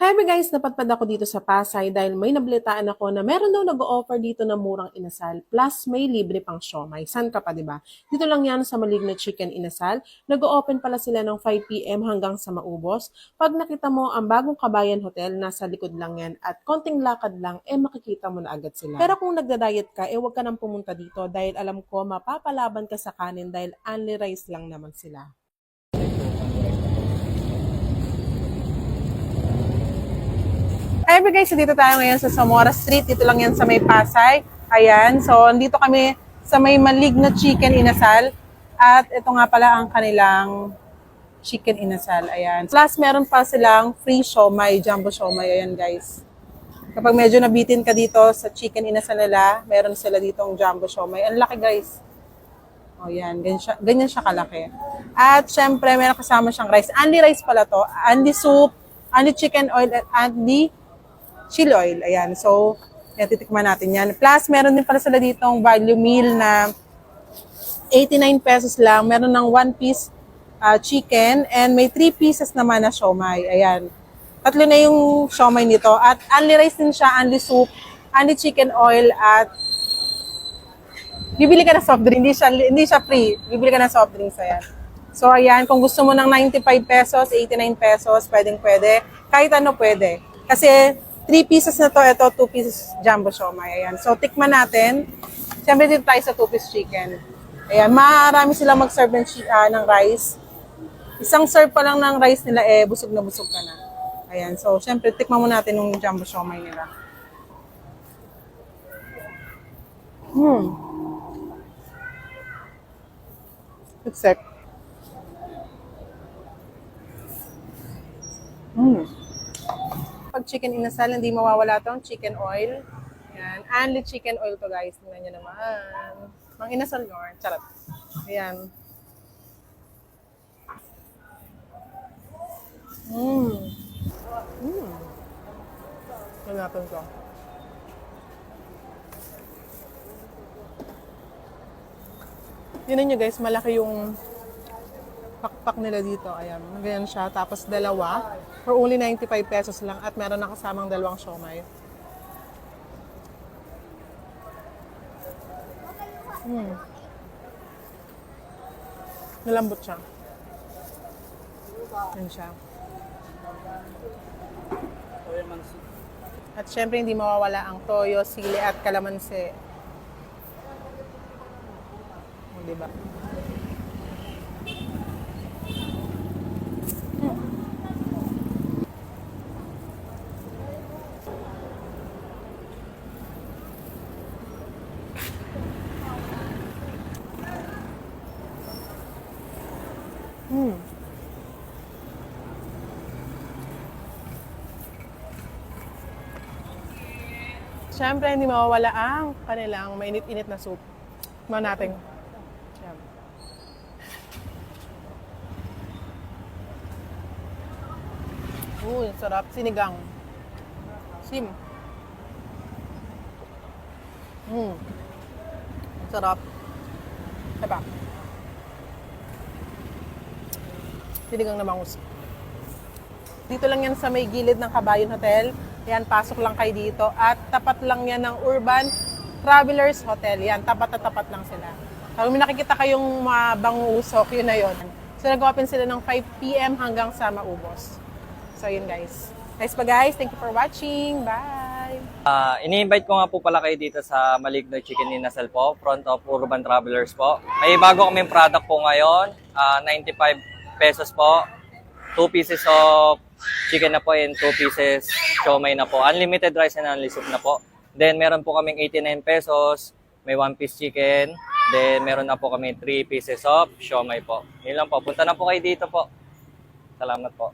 Hi guys, napadpad ako dito sa Pasay dahil may nabalitaan ako na meron daw nag-o-offer dito na murang inasal plus may libre pang siomai. San ka pa, di ba? Dito lang yan sa Maligno Chicken Inasal. Nag-o-open pala sila ng 5 p.m. hanggang sa maubos. Pag nakita mo ang bagong Kabayan Hotel, nasa likod lang yan at konting lakad lang, makikita mo na agad sila. Pero kung nagda-diet ka, huwag ka nang pumunta dito dahil alam ko mapapalaban ka sa kanin dahil only rice lang naman sila. Hi guys, so dito tayo ngayon sa Zamora Street. Dito lang yan sa may Pasay. Ayan, so dito kami sa may Maligno Chicken Inasal. At ito nga pala ang kanilang chicken inasal. Ayan. Plus, meron pa silang free siomai, jumbo siomai. Ayan guys. Kapag medyo nabitin ka dito sa chicken inasal nila, meron sila ditong jumbo siomai. Ang laki guys. O yan, ganyan siya kalaki. At syempre, meron kasama siyang rice. Only rice pala to. Only soup, only chicken oil, at only chili oil. Ayan. So, titikman natin yan. Plus, meron din pala sila ditong value meal na 89 pesos lang. Meron ng 1 piece chicken and may 3 pieces naman na siomai. Ayan. Tatlo na yung siomai nito. At only rice din siya, only soup, only chicken oil, at bibili ka ng soft drink. Hindi siya free. Bibili ka ng soft drinks. Ayan. So, ayan. Kung gusto mo ng 95 pesos, 89 pesos, pwede. Kahit ano pwede. Kasi, 3 pieces na to, ito 2 pieces jumbo siomai. Ayan. So, tikman natin. Siyempre dito tayo sa 2-piece chicken. Ayan. Marami silang mag-serve ng rice. Isang serve pa lang ng rice nila, busog na busog ka na. Ayan. So, siyempre, tikman mo natin yung jumbo siomai nila. Except. Pag chicken inasal, hindi mawawala tong chicken oil. Yan. Only chicken oil to guys. Tingnan nyo naman. Mang inasal yun. Charot. Ayan. Yan natin to. Tingnan nyo guys, malaki yung pakpak nila dito. Ayan. Ganyan siya. Tapos dalawa. For only 95 pesos lang. At meron na kasamang dalawang siomai. Nalambot siya. Yan siya. At syempre hindi mawawala ang toyo, sili at kalamansi. O, diba? Siyempre, hindi mawawala ang kanilang mainit-init na soup. Tikman natin. Yan. Sarap. Sinigang. Sim. Sarap. Diba? Sinigang na bangus. Dito lang yan sa may gilid ng Kabayan Hotel. Yan, pasok lang kayo dito. At tapat lang yan ng Urban Travelers Hotel. Yan, tapat na tapat lang sila. Kung may nakikita kayong mga bangusok, yun na yun. So, nag-open sila ng 5 p.m. hanggang sa maubos. So, yun guys. Nice pa guys. Thank you for watching. Bye! Ini-invite ko nga po pala kayo dito sa Maligno Chicken Inasal po, front of Urban Travelers po. May bago kaming product po ngayon, 95 pesos po. 2 pieces of chicken na po and 2 pieces siomai na po. Unlimited rice and only soup na po. Then meron po kaming 89 pesos, may 1 piece chicken. Then meron na po kami 3 pieces of siomai po. Yun lang po. Punta na po kayo dito po. Salamat po.